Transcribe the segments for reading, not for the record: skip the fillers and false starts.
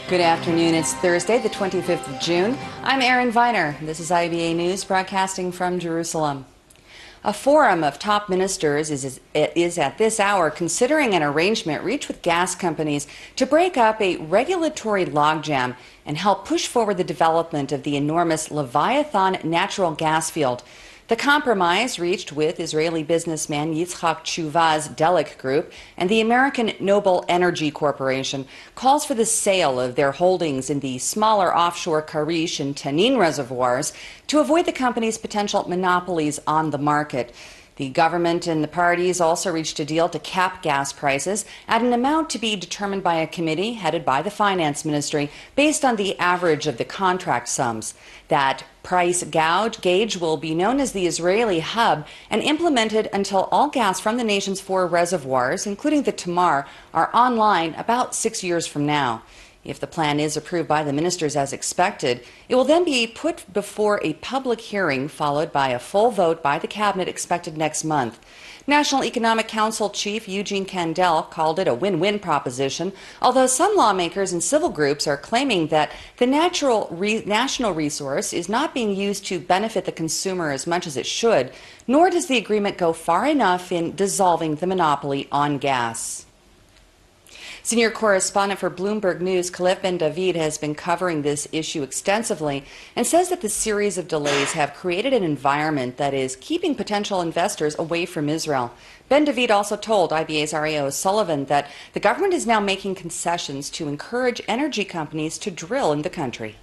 Good afternoon. It's Thursday, the 25th of June. I'm Erin Viner. This is IBA News, broadcasting from Jerusalem. A forum of top ministers is at this hour considering an arrangement reached with gas companies to break up a regulatory logjam and help push forward the development of the enormous Leviathan natural gas field. The compromise reached with Israeli businessman Yitzhak Tshuva's Delek Group and the American Noble Energy Corporation calls for the sale of their holdings in the smaller offshore Karish and Tanin reservoirs to avoid the company's potential monopolies on the market. The government and the parties also reached a deal to cap gas prices at an amount to be determined by a committee headed by the finance ministry based on the average of the contract sums. That price gauge will be known as the Israeli hub and implemented until all gas from the nation's 4 reservoirs, including the Tamar, are online about 6 years from now. If the plan is approved by the ministers as expected, it will then be put before a public hearing followed by a full vote by the cabinet expected next month. National Economic Council Chief Eugene Kandel called it a win-win proposition, although some lawmakers and civil groups are claiming that the national resource is not being used to benefit the consumer as much as it should, nor does the agreement go far enough in dissolving the monopoly on gas. Senior correspondent for Bloomberg News, Khalif Ben David, has been covering this issue extensively and says that the series of delays have created an environment that is keeping potential investors away from Israel. Ben David also told IBA's Ariel O'Sullivan that the government is now making concessions to encourage energy companies to drill in the country.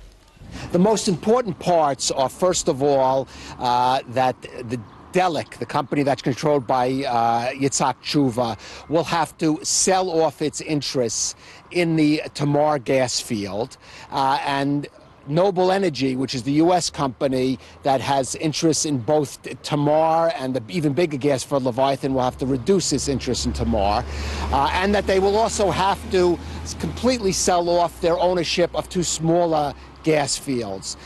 The most important parts are, first of all, that the Delek, the company that's controlled by Yitzhak Tshuva, will have to sell off its interests in the Tamar gas field, and Noble Energy, which is the U.S. company that has interests in both Tamar and the even bigger gas field Leviathan, will have to reduce its interest in Tamar, and that they will also have to completely sell off their ownership of 2 smaller gas fields.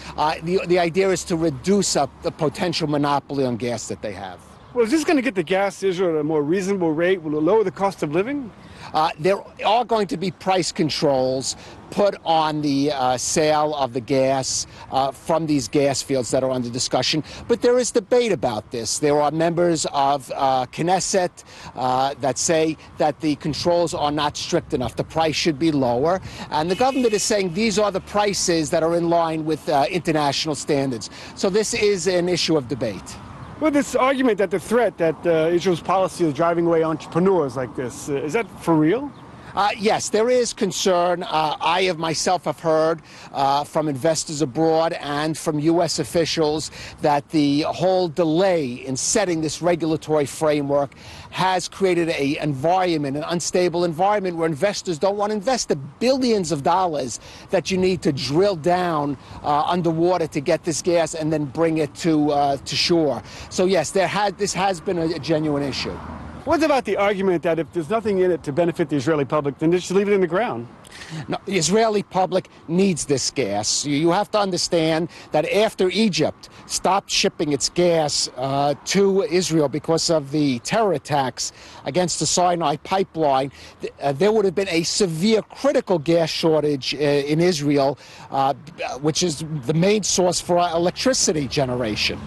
The idea is to reduce up the potential monopoly on gas that they have. Well, is this going to get the gas to Israel at a more reasonable rate? Will it lower the cost of living? There are going to be price controls put on the sale of the gas from these gas fields that are under discussion. But there is debate about this. There are members of Knesset that say that the controls are not strict enough. The price should be lower. And the government is saying these are the prices that are in line with international standards. So this is an issue of debate. Well, this argument that the threat that Israel's policy is driving away entrepreneurs like this, is that for real? Yes, there is concern. I myself have heard from investors abroad and from U.S. officials that the whole delay in setting this regulatory framework has created an unstable environment where investors don't want to invest the billions of dollars that you need to drill down underwater to get this gas and then bring it to shore. So yes, this has been a genuine issue. What about the argument that if there's nothing in it to benefit the Israeli public, then they should leave it in the ground? No, the Israeli public needs this gas. You have to understand that after Egypt stopped shipping its gas to Israel because of the terror attacks against the Sinai pipeline, there would have been a severe critical gas shortage in Israel, which is the main source for our electricity generation.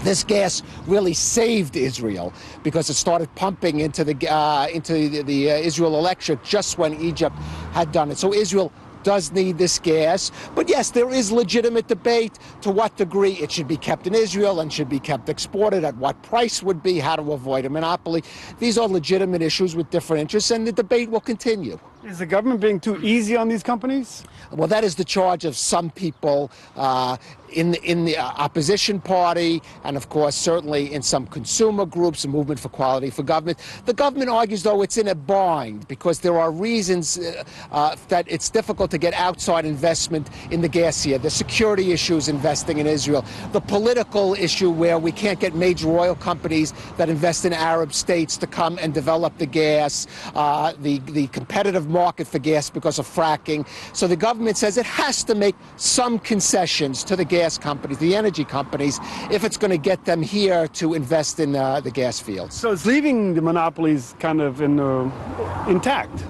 This gas really saved Israel because it started pumping into the Israel Electric just when Egypt had done it. So Israel does need this gas. But yes, there is legitimate debate to what degree it should be kept in Israel and should be kept exported, at what price would be, how to avoid a monopoly. These are legitimate issues with different interests, and the debate will continue. Is the government being too easy on these companies? Well, that is the charge of some people in the opposition party, and of course certainly in some consumer groups, a movement for quality for government. The government argues, though, it's in a bind because there are reasons that it's difficult to get outside investment in the gas here. The security issues investing in Israel, the political issue where we can't get major oil companies that invest in Arab states to come and develop the gas, the competitive market for gas because of fracking. So the government says it has to make some concessions to the gas companies, the energy companies, if it's going to get them here to invest in the gas fields. So it's leaving the monopolies kind of intact.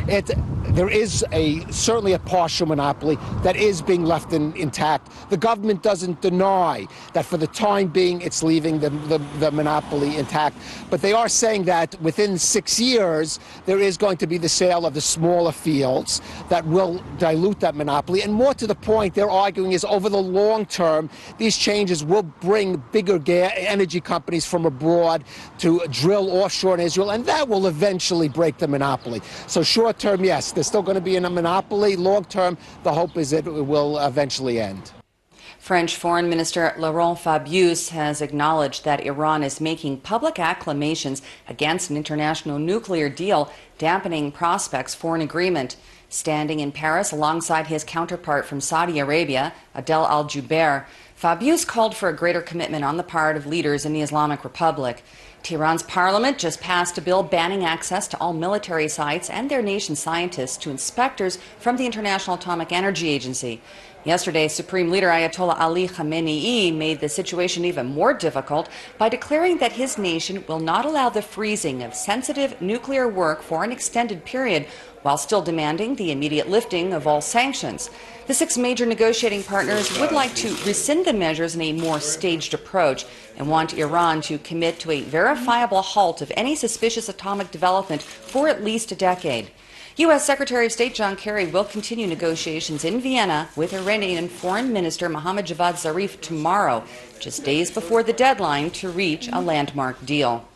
There is certainly a partial monopoly that is being left intact. The government doesn't deny that for the time being it's leaving the monopoly intact, but they are saying that within 6 years there is going to be the sale of the smaller fields that will dilute that monopoly. And more to the point, they're arguing is over the long term, these changes will bring bigger energy companies from abroad to drill offshore in Israel, and that will eventually break the monopoly. So short term, yes, there's still going to be a monopoly. Long term, the hope is it will eventually end. French Foreign Minister Laurent Fabius has acknowledged that Iran is making public acclamations against an international nuclear deal, dampening prospects for an agreement. Standing in Paris alongside his counterpart from Saudi Arabia, Adel al-Jubeir, Fabius called for a greater commitment on the part of leaders in the Islamic Republic. Tehran's parliament just passed a bill banning access to all military sites and their nation's scientists to inspectors from the International Atomic Energy Agency. Yesterday, Supreme Leader Ayatollah Ali Khamenei made the situation even more difficult by declaring that his nation will not allow the freezing of sensitive nuclear work for an extended period, while still demanding the immediate lifting of all sanctions. The 6 major negotiating partners would like to rescind the measures in a more staged approach and want Iran to commit to a verifiable halt of any suspicious atomic development for at least a decade. U.S. Secretary of State John Kerry will continue negotiations in Vienna with Iranian Foreign Minister Mohammad Javad Zarif tomorrow, just days before the deadline to reach a landmark deal.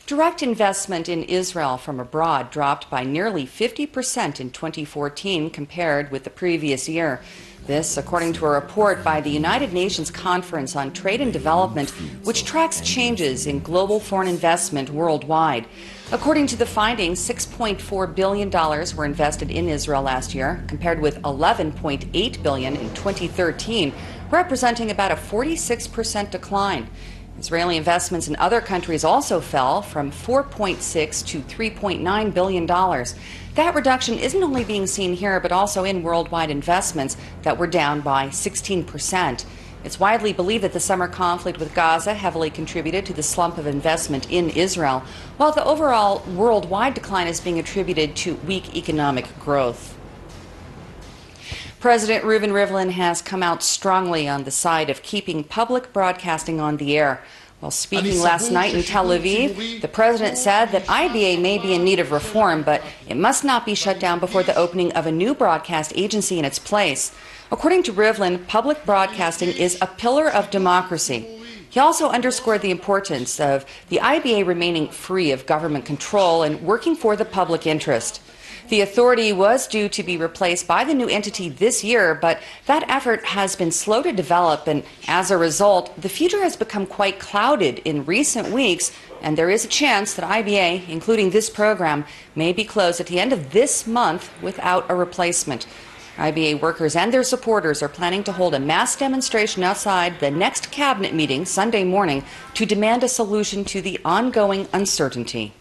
Direct investment in Israel from abroad dropped by nearly 50% in 2014 compared with the previous year. This, according to a report by the United Nations Conference on Trade and Development, which tracks changes in global foreign investment worldwide. According to the findings, $6.4 billion were invested in Israel last year, compared with $11.8 billion in 2013, representing about a 46% decline. Israeli investments in other countries also fell from $4.6 to $3.9 billion. That reduction isn't only being seen here, but also in worldwide investments that were down by 16%. It's widely believed that the summer conflict with Gaza heavily contributed to the slump of investment in Israel, while the overall worldwide decline is being attributed to weak economic growth. President Reuven Rivlin has come out strongly on the side of keeping public broadcasting on the air. While speaking last night in Tel Aviv, the president said that IBA may be in need of reform, but it must not be shut down before the opening of a new broadcast agency in its place. According to Rivlin, public broadcasting is a pillar of democracy. He also underscored the importance of the IBA remaining free of government control and working for the public interest. The authority was due to be replaced by the new entity this year, but that effort has been slow to develop, and as a result, the future has become quite clouded in recent weeks, and there is a chance that IBA, including this program, may be closed at the end of this month without a replacement. IBA workers and their supporters are planning to hold a mass demonstration outside the next cabinet meeting Sunday morning to demand a solution to the ongoing uncertainty.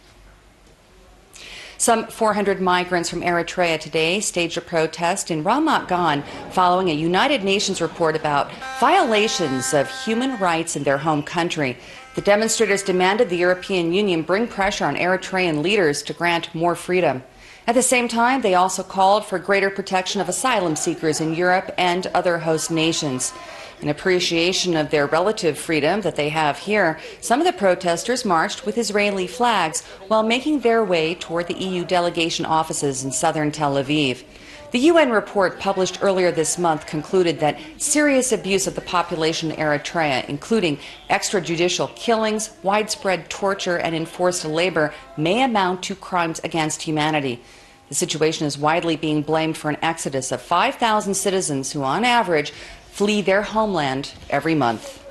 Some 400 migrants from Eritrea today staged a protest in Ramat Gan following a United Nations report about violations of human rights in their home country. The demonstrators demanded the European Union bring pressure on Eritrean leaders to grant more freedom. At the same time, they also called for greater protection of asylum seekers in Europe and other host nations. In appreciation of their relative freedom that they have here, some of the protesters marched with Israeli flags while making their way toward the EU delegation offices in southern Tel Aviv. The UN report published earlier this month concluded that serious abuse of the population in Eritrea, including extrajudicial killings, widespread torture, and enforced labor, may amount to crimes against humanity. The situation is widely being blamed for an exodus of 5,000 citizens who, on average, flee their homeland every month.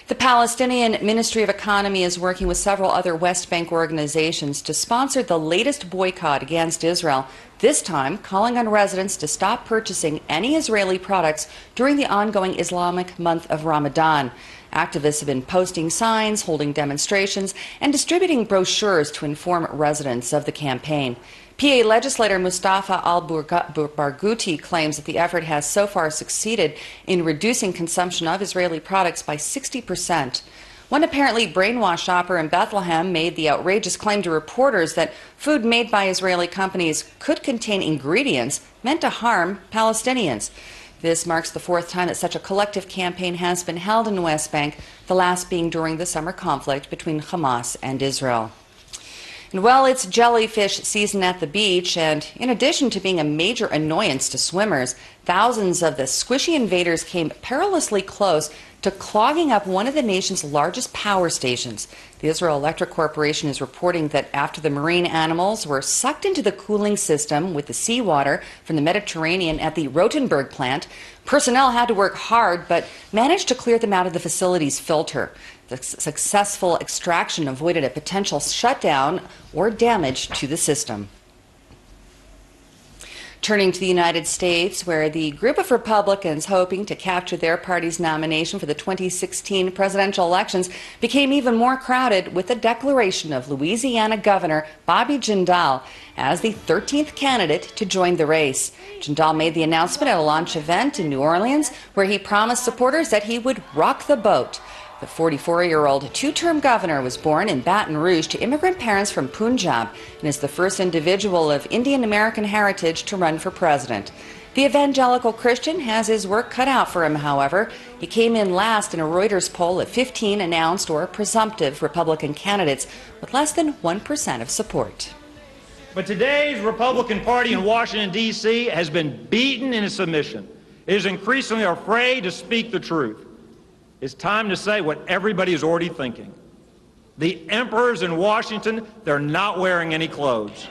The Palestinian Ministry of Economy is working with several other West Bank organizations to sponsor the latest boycott against Israel, this time calling on residents to stop purchasing any Israeli products during the ongoing Islamic month of Ramadan. Activists have been posting signs, holding demonstrations, and distributing brochures to inform residents of the campaign. PA legislator Mustafa al-Barghouti claims that the effort has so far succeeded in reducing consumption of Israeli products by 60%. One apparently brainwashed shopper in Bethlehem made the outrageous claim to reporters that food made by Israeli companies could contain ingredients meant to harm Palestinians. This marks the fourth time that such a collective campaign has been held in the West Bank, the last being during the summer conflict between Hamas and Israel. And well, it's jellyfish season at the beach, and in addition to being a major annoyance to swimmers, thousands of the squishy invaders came perilously close to clogging up one of the nation's largest power stations. The Israel Electric Corporation is reporting that after the marine animals were sucked into the cooling system with the seawater from the Mediterranean at the Rotenburg plant, personnel had to work hard but managed to clear them out of the facility's filter. The successful extraction avoided a potential shutdown or damage to the system. Turning to the United States, where the group of Republicans hoping to capture their party's nomination for the 2016 presidential elections became even more crowded with the declaration of Louisiana Governor Bobby Jindal as the 13th candidate to join the race. Jindal made the announcement at a launch event in New Orleans, where he promised supporters that he would rock the boat. The 44-year-old two-term governor was born in Baton Rouge to immigrant parents from Punjab and is the first individual of Indian American heritage to run for president. The evangelical Christian has his work cut out for him, however. He came in last in a Reuters poll of 15 announced or presumptive Republican candidates with less than 1% of support. But today's Republican Party in Washington, D.C. has been beaten into submission. It is increasingly afraid to speak the truth. It's time to say what everybody is already thinking. The emperors in Washington, they're not wearing any clothes.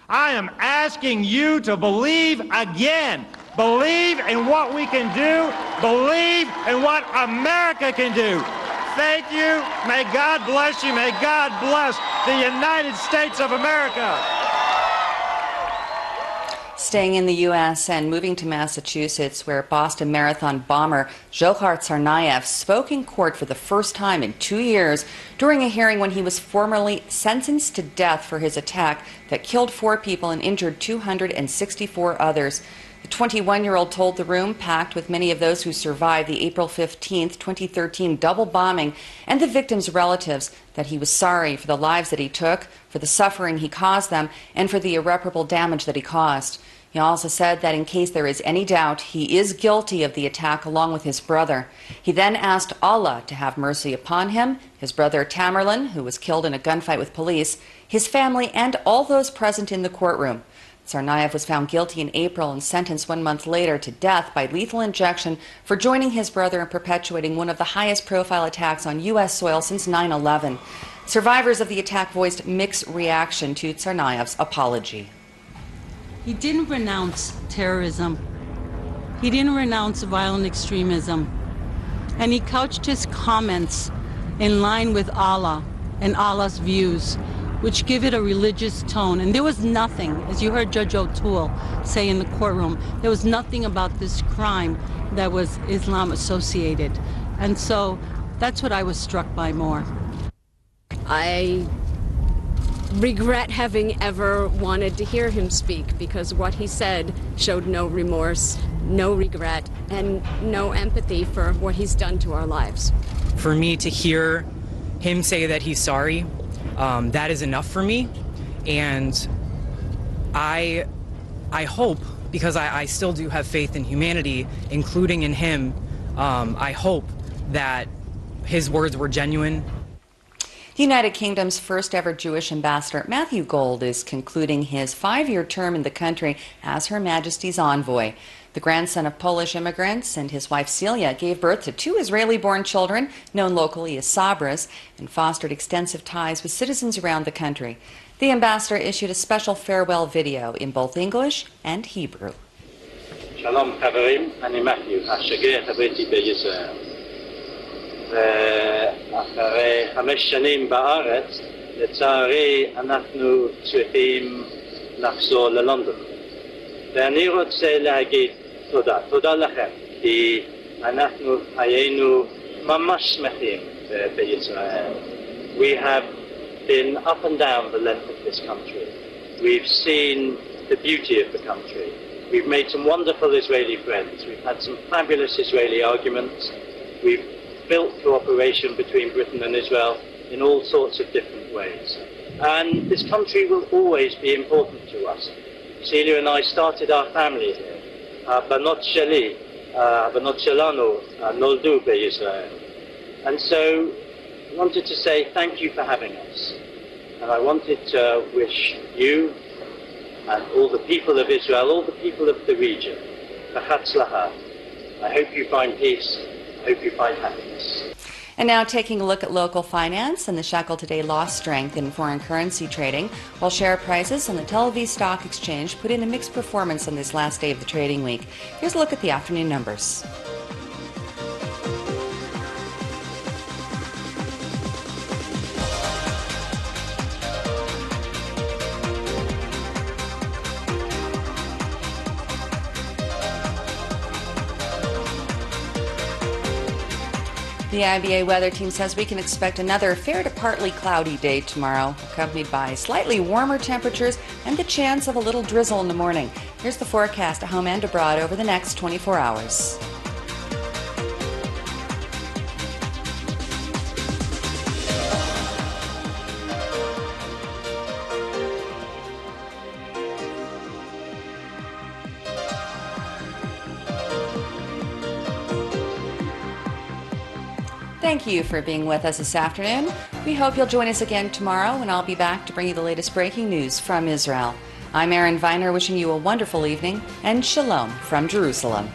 I am asking you to believe again. Believe in what we can do. Believe in what America can do. Thank you. May God bless you. May God bless the United States of America. Staying in the U.S. and moving to Massachusetts, where Boston Marathon bomber Dzhokhar Tsarnaev spoke in court for the first time in 2 years during a hearing when he was formally sentenced to death for his attack that killed 4 people and injured 264 others. The 21-year-old told the room, packed with many of those who survived the April 15, 2013 double bombing and the victims' relatives, that he was sorry for the lives that he took, for the suffering he caused them, and for the irreparable damage that he caused. He also said that in case there is any doubt, he is guilty of the attack along with his brother. He then asked Allah to have mercy upon him, his brother Tamerlan, who was killed in a gunfight with police, his family, and all those present in the courtroom. Tsarnaev was found guilty in April and sentenced 1 month later to death by lethal injection for joining his brother in perpetuating one of the highest profile attacks on U.S. soil since 9/11. Survivors of the attack voiced mixed reaction to Tsarnaev's apology. He didn't renounce terrorism. He didn't renounce violent extremism. And he couched his comments in line with Allah and Allah's views, which give it a religious tone. And there was nothing, as you heard Judge O'Toole say in the courtroom, there was nothing about this crime that was Islam associated. And so that's what I was struck by more. I regret having ever wanted to hear him speak, because what he said showed no remorse, no regret, and no empathy for what he's done to our lives. For me to hear him say that he's sorry, that is enough for me. And I hope, because I still do have faith in humanity, including in him, I hope that his words were genuine. The United Kingdom's first ever Jewish ambassador, Matthew Gold, is concluding his 5-year term in the country as Her Majesty's envoy. The grandson of Polish immigrants and his wife Celia gave birth to 2 Israeli-born children, known locally as Sabras, and fostered extensive ties with citizens around the country. The ambassador issued a special farewell video in both English and Hebrew. Shalom חברים, אני מתיו, השגריר הבריטי בישראל. ואחרי 5 שנים בארץ, לצערי אנחנו צריכים לחזור ללונדון. ואני רוצה להגיד תודה לכם, כי אנחנו היינו ממש שמחים בישראל. We have been up and down the length of this country. We've seen the beauty of the country. We've made some wonderful Israeli friends. We've had some fabulous Israeli arguments. We've built cooperation between Britain and Israel in all sorts of different ways. And this country will always be important to us. Celia and I started our family here. Banot Sheli, Banot Shelanu, Noldu Israel. And so I wanted to say thank you for having us. And I wanted to wish you and all the people of Israel, all the people of the region, B'chatzlaha. I hope you find peace. I hope you find happiness. And now taking a look at local finance, and the shekel today lost strength in foreign currency trading, while share prices on the Tel Aviv Stock Exchange put in a mixed performance on this last day of the trading week. Here's a look at the afternoon numbers. The IBA weather team says we can expect another fair to partly cloudy day tomorrow, accompanied by slightly warmer temperatures and the chance of a little drizzle in the morning. Here's the forecast at home and abroad over the next 24 hours. Thank you for being with us this afternoon. We hope you'll join us again tomorrow, when I'll be back to bring you the latest breaking news from Israel. I'm Erin Viner, wishing you a wonderful evening, and shalom from Jerusalem.